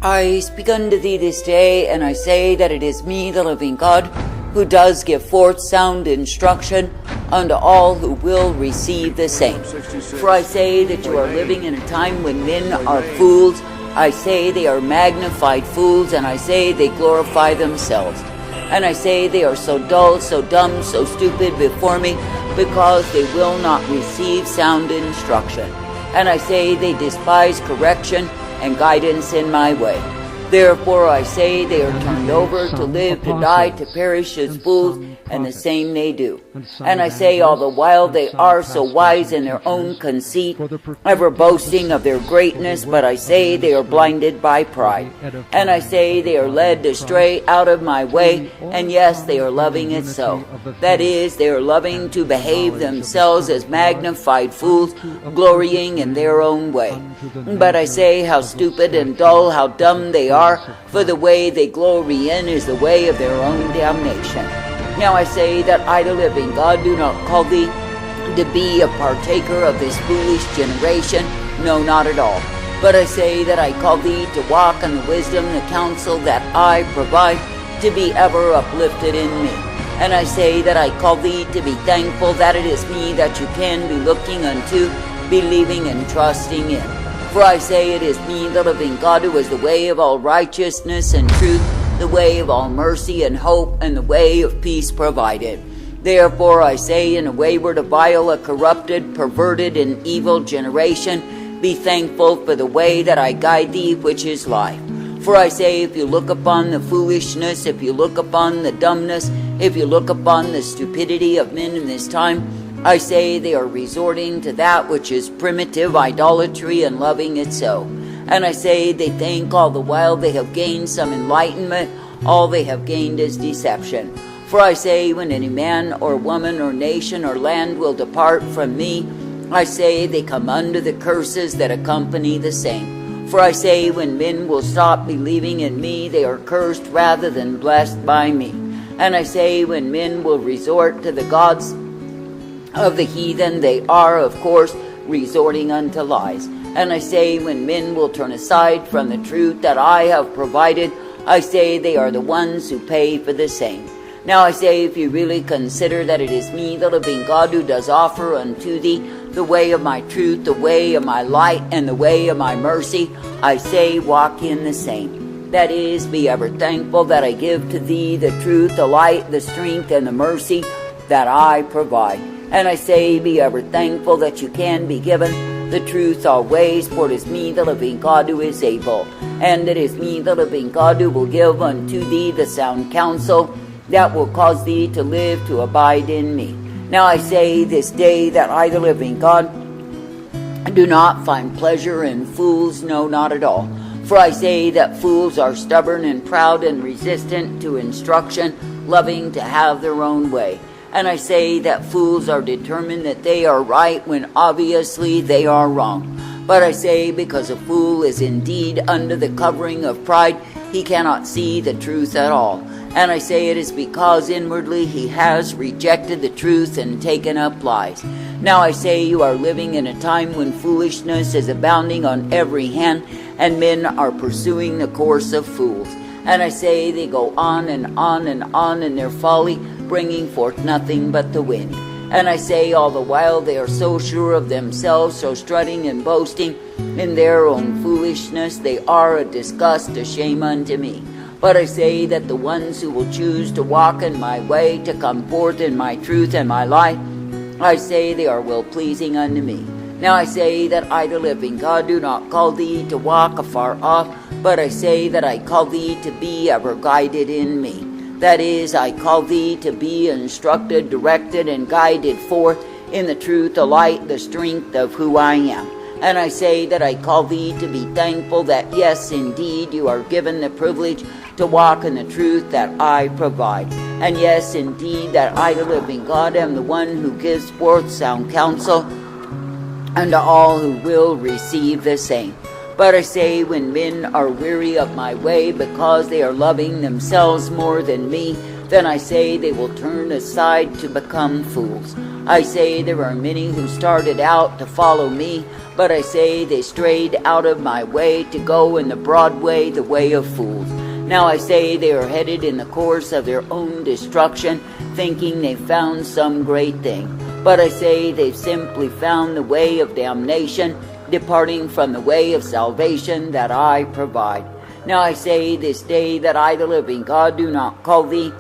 I speak unto thee this day, and I say that it is me, the living God, who does give forth sound instruction unto all who will receive the same. For I say that you are living in a time when men are fools. I say they are magnified fools, and I say they glorify themselves. And I say they are so dull, so dumb, so stupid before me, because they will not receive sound instruction. And I say they despise correction and guidance in my way. Therefore I say they are turned over to live, to die, to perish as fools, and the same they do. And I say all the while they are so wise in their own conceit, ever boasting of their greatness, but I say they are blinded by pride. And I say they are led astray out of my way, and yes, they are loving it so. That is, they are loving to behave themselves as magnified fools, glorying in their own way. But I say how stupid and dull, how dumb they are, for the way they glory in is the way of their own damnation. Now I say that I, the living God, do not call thee to be a partaker of this foolish generation, no, not at all. But I say that I call thee to walk in the wisdom, the counsel that I provide, to be ever uplifted in me. And I say that I call thee to be thankful that it is me that you can be looking unto, believing and trusting in. For I say it is me, the living God, who is the way of all righteousness and truth, the way of all mercy and hope, and the way of peace provided. Therefore I say, in a wayward, a vile, a corrupted, perverted, and evil generation, be thankful for the way that I guide thee, which is life. For I say, if you look upon the foolishness, if you look upon the dumbness, if you look upon the stupidity of men in this time, I say they are resorting to that which is primitive idolatry and loving it so. And I say they think all the while they have gained some enlightenment, all they have gained is deception. For I say, when any man or woman or nation or land will depart from me, I say they come under the curses that accompany the same. For I say, when men will stop believing in me, they are cursed rather than blessed by me. And I say, when men will resort to the gods of the heathen, they are, of course, resorting unto lies. And I say, when men will turn aside from the truth that I have provided, I say they are the ones who pay for the same. Now I say, if you really consider that it is me, the living God, who does offer unto thee the way of my truth, the way of my light, and the way of my mercy, I say, walk in the same. That is, be ever thankful that I give to thee the truth, the light, the strength, and the mercy that I provide. And I say, be ever thankful that you can be given the truth always, for it is me, the living God, who is able. And it is me, the living God, who will give unto thee the sound counsel that will cause thee to live, to abide in me. Now I say this day that I, the living God, do not find pleasure in fools, no, not at all. For I say that fools are stubborn and proud and resistant to instruction, loving to have their own way. And I say that fools are determined that they are right when obviously they are wrong. But I say, because a fool is indeed under the covering of pride, he cannot see the truth at all. And I say it is because inwardly he has rejected the truth and taken up lies. Now I say you are living in a time when foolishness is abounding on every hand, and men are pursuing the course of fools. And I say they go on and on and on in their folly, bringing forth nothing but the wind. And I say all the while they are so sure of themselves, so strutting and boasting in their own foolishness, they are a disgust, a shame unto me. But I say that the ones who will choose to walk in my way, to come forth in my truth and my light, I say they are well-pleasing unto me. Now I say that I, the living God, do not call thee to walk afar off, but I say that I call thee to be ever guided in me. That is, I call thee to be instructed, directed, and guided forth in the truth, the light, the strength of who I am. And I say that I call thee to be thankful that, yes, indeed, you are given the privilege to walk in the truth that I provide. And yes, indeed, that I, the living God, am the one who gives forth sound counsel unto all who will receive the same. But I say, when men are weary of my way because they are loving themselves more than me, then I say they will turn aside to become fools. I say there are many who started out to follow me, but I say they strayed out of my way to go in the broad way, the way of fools. Now I say they are headed in the course of their own destruction, thinking they found some great thing. But I say they've simply found the way of damnation, departing from the way of salvation that I provide. Now I say this day that I, the living God, do not call thee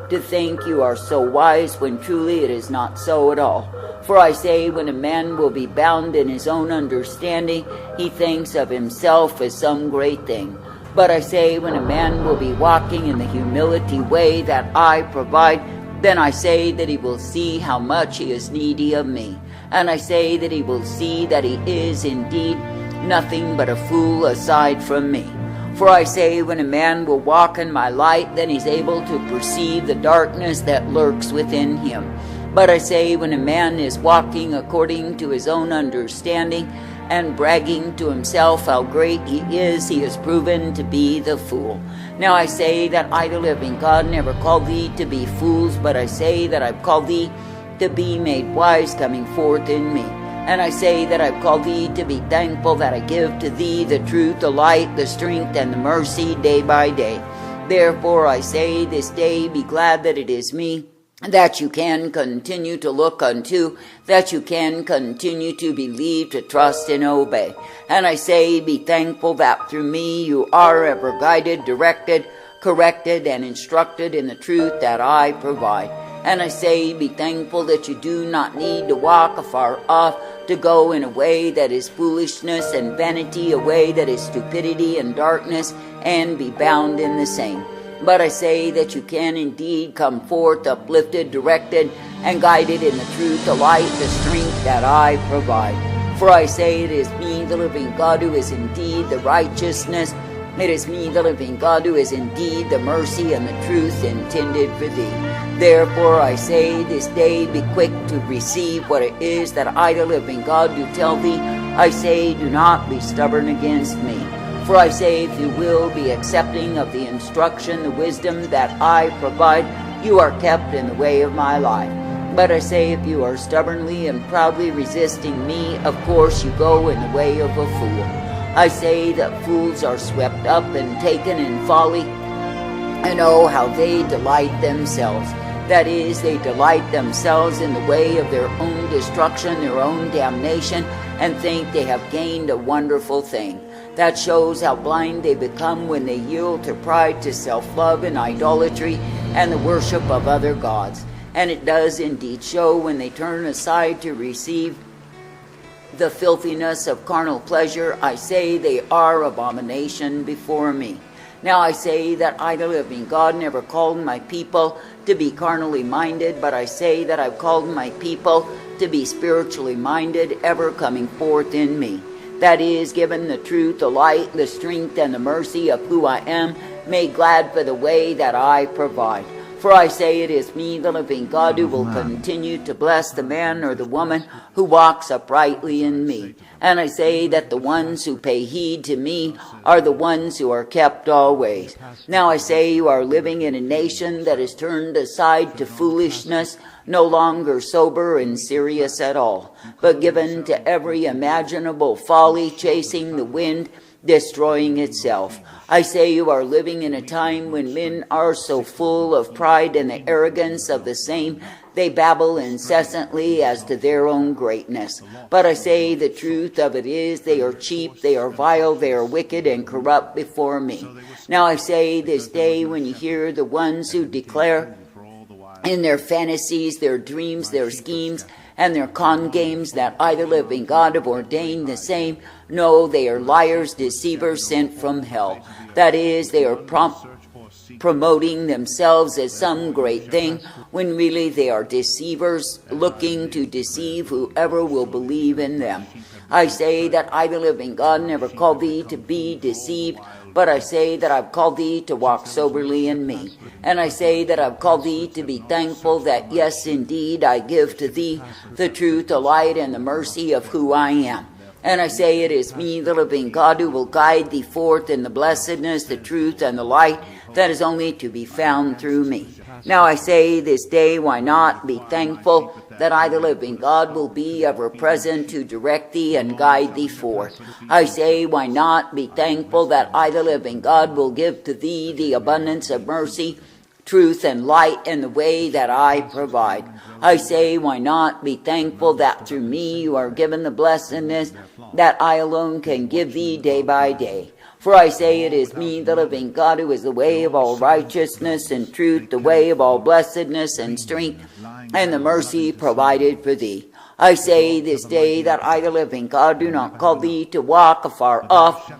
to think you are so wise, when truly it is not so at all. For I say, when a man will be bound in his own understanding, he thinks of himself as some great thing. But I say, when a man will be walking in the humility way that I provide, then I say that he will see how much he is needy of me. And I say that he will see that he is indeed nothing but a fool aside from me. For I say, when a man will walk in my light, then he's able to perceive the darkness that lurks within him. But I say, when a man is walking according to his own understanding, and bragging to himself how great he is proven to be the fool. Now I say that I, the living God, never called thee to be fools, but I say that I've called thee to be made wise coming forth in me. And I say that I've called thee to be thankful that I give to thee the truth, the light, the strength, and the mercy day by day. Therefore I say this day, be glad that it is me, that you can continue to look unto, that you can continue to believe, to trust, and obey. And I say, be thankful that through me you are ever guided, directed, corrected, and instructed in the truth that I provide. And I say, be thankful that you do not need to walk afar off, to go in a way that is foolishness and vanity, a way that is stupidity and darkness, and be bound in the same. But I say that you can indeed come forth uplifted, directed, and guided in the truth, the light, the strength that I provide. For I say it is me, the living God, who is indeed the righteousness. It is me, the living God, who is indeed the mercy and the truth intended for thee. Therefore I say this day, be quick to receive what it is that I, the living God, do tell thee. I say, do not be stubborn against me. For I say, if you will be accepting of the instruction, the wisdom that I provide, you are kept in the way of my life. But I say, if you are stubbornly and proudly resisting me, of course you go in the way of a fool. I say that fools are swept up and taken in folly, and oh, how they delight themselves. That is, they delight themselves in the way of their own destruction, their own damnation, and think they have gained a wonderful thing. That shows how blind they become when they yield to pride, to self-love and idolatry, and the worship of other gods. And it does indeed show when they turn aside to receive the filthiness of carnal pleasure. I say they are abomination before me. Now I say that I, the living God, never called my people to be carnally minded, but I say that I've called my people to be spiritually minded, ever coming forth in me. That is, given the truth, the light, the strength, and the mercy of who I am, made glad for the way that I provide. For I say it is me, the living God, who will continue to bless the man or the woman who walks uprightly in me. And I say that the ones who pay heed to me are the ones who are kept always. Now I say you are living in a nation that is turned aside to foolishness, no longer sober and serious at all, but given to every imaginable folly, chasing the wind, destroying itself. I say you are living in a time when men are so full of pride and the arrogance of the same, they babble incessantly as to their own greatness. But I say the truth of it is, they are cheap, they are vile, they are wicked and corrupt before me. Now I say this day, when you hear the ones who declare in their fantasies, their dreams, their schemes, and their con games that I, the living God, have ordained the same, no, they are liars, deceivers sent from hell. That is, they are promoting themselves as some great thing, when really they are deceivers, looking to deceive whoever will believe in them. I say that I, the living God, never called thee to be deceived, but I say that I've called thee to walk soberly in me. And I say that I've called thee to be thankful that, yes, indeed, I give to thee the truth, the light, and the mercy of who I am. And I say it is me, the living God, who will guide thee forth in the blessedness, the truth, and the light that is only to be found through me. Now I say this day, why not be thankful that I, the living God, will be ever present to direct thee and guide thee forth. I say, why not be thankful that I, the living God, will give to thee the abundance of mercy, truth, and light in the way that I provide. I say, why not be thankful that through me you are given the blessedness that I alone can give thee day by day. For I say, it is me, the living God, who is the way of all righteousness and truth, the way of all blessedness and strength, and the mercy provided for thee. I say this day that I, the living God, do not call thee to walk afar off,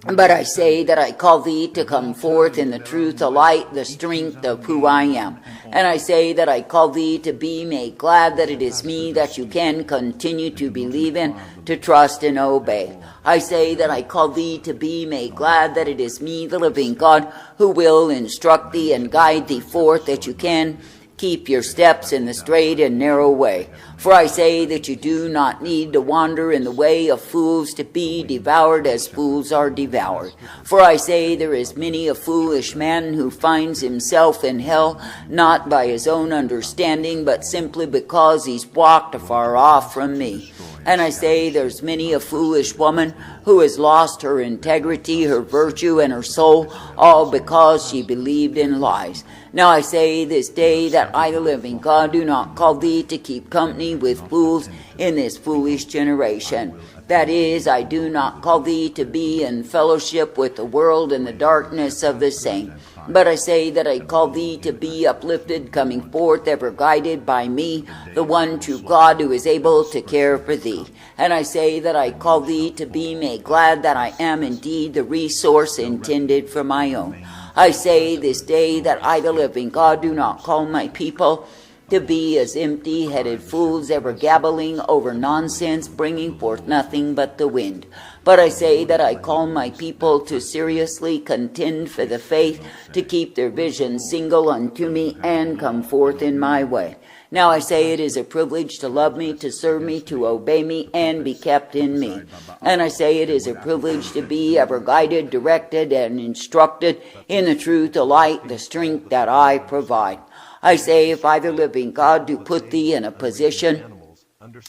but I say that I call thee to come forth in the truth, the light, the strength of who I am. And I say that I call thee to be made glad that it is me that you can continue to believe in, to trust and obey. I say that I call thee to be made glad that it is me, the living God, who will instruct thee and guide thee forth, that you can keep your steps in the straight and narrow way. For I say that you do not need to wander in the way of fools, to be devoured as fools are devoured. For I say there is many a foolish man who finds himself in hell, not by his own understanding, but simply because he's walked afar off from me. And I say there's many a foolish woman who has lost her integrity, her virtue, and her soul, all because she believed in lies. Now I say this day that I, the living God, do not call thee to keep company with fools in this foolish generation. That is, I do not call thee to be in fellowship with the world and the darkness of the same. But I say that I call thee to be uplifted, coming forth, ever guided by me, the one true God who is able to care for thee. And I say that I call thee to be made glad that I am indeed the resource intended for my own. I say this day that I, the living God, do not call my people to be as empty-headed fools, ever gabbling over nonsense, bringing forth nothing but the wind. But I say that I call my people to seriously contend for the faith, to keep their vision single unto me, and come forth in my way. Now I say it is a privilege to love me, to serve me, to obey me, and be kept in me. And I say it is a privilege to be ever guided, directed, and instructed in the truth, the light, the strength that I provide. I say, if I, the living God, do put thee in a position,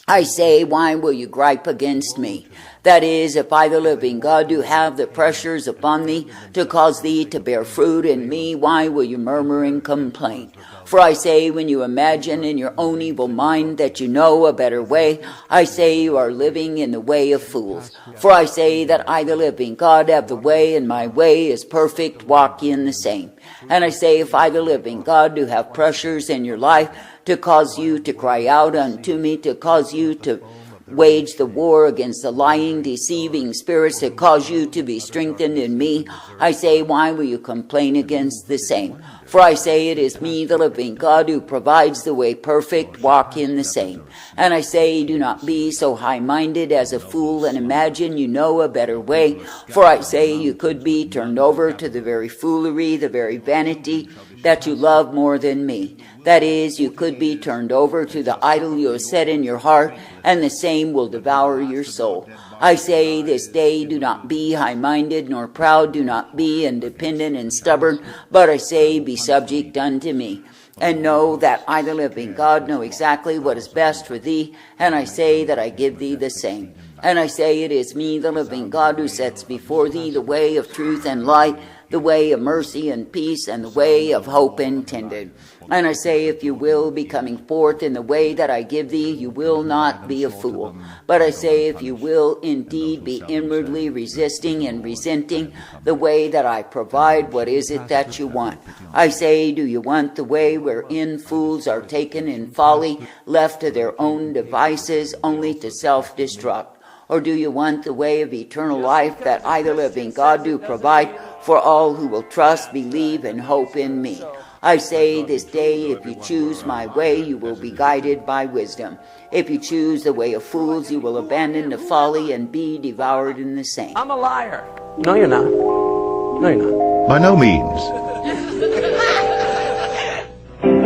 I say, why will you gripe against me? That is, if I, the living God, do have the pressures upon thee to cause thee to bear fruit in me, why will you murmur and complain? For I say, when you imagine in your own evil mind that you know a better way, I say you are living in the way of fools. For I say that I, the living God, have the way, and my way is perfect, walk ye in the same. And I say, if I, the living God, do have pressures in your life to cause you to cry out unto me, to cause you to wage the war against the lying, deceiving spirits, that cause you to be strengthened in me, I say, why will you complain against the same? For I say, it is me, the living God, who provides the way perfect, walk in the same. And I say, do not be so high-minded as a fool and imagine you know a better way. For I say, you could be turned over to the very foolery, the very vanity that you love more than me. That is, you could be turned over to the idol you have set in your heart, and the same will devour your soul. I say this day, do not be high-minded nor proud, do not be independent and stubborn, but I say, be subject unto me. And know that I, the living God, know exactly what is best for thee, and I say that I give thee the same. And I say, it is me, the living God, who sets before thee the way of truth and light, the way of mercy and peace, and the way of hope intended. And I say, if you will be coming forth in the way that I give thee, you will not be a fool. But I say, if you will indeed be inwardly resisting and resenting the way that I provide, what is it that you want? I say, do you want the way wherein fools are taken in folly, left to their own devices, only to self-destruct? Or do you want the way of eternal life that I, the living God, do provide for all who will trust, believe, and hope in me? I say this day, if you choose my way, you will be guided by wisdom. If you choose the way of fools, you will abandon the folly and be devoured in the same. I'm a liar. No, you're not. No, you're not. By no means.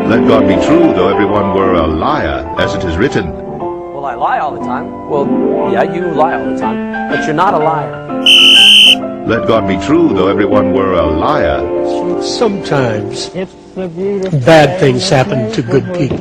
Let God be true, though everyone were a liar, as it is written. Well, I lie all the time. Well, yeah, you lie all the time, but you're not a liar. Let God be true, though everyone were a liar. Sometimes bad things happen to good people.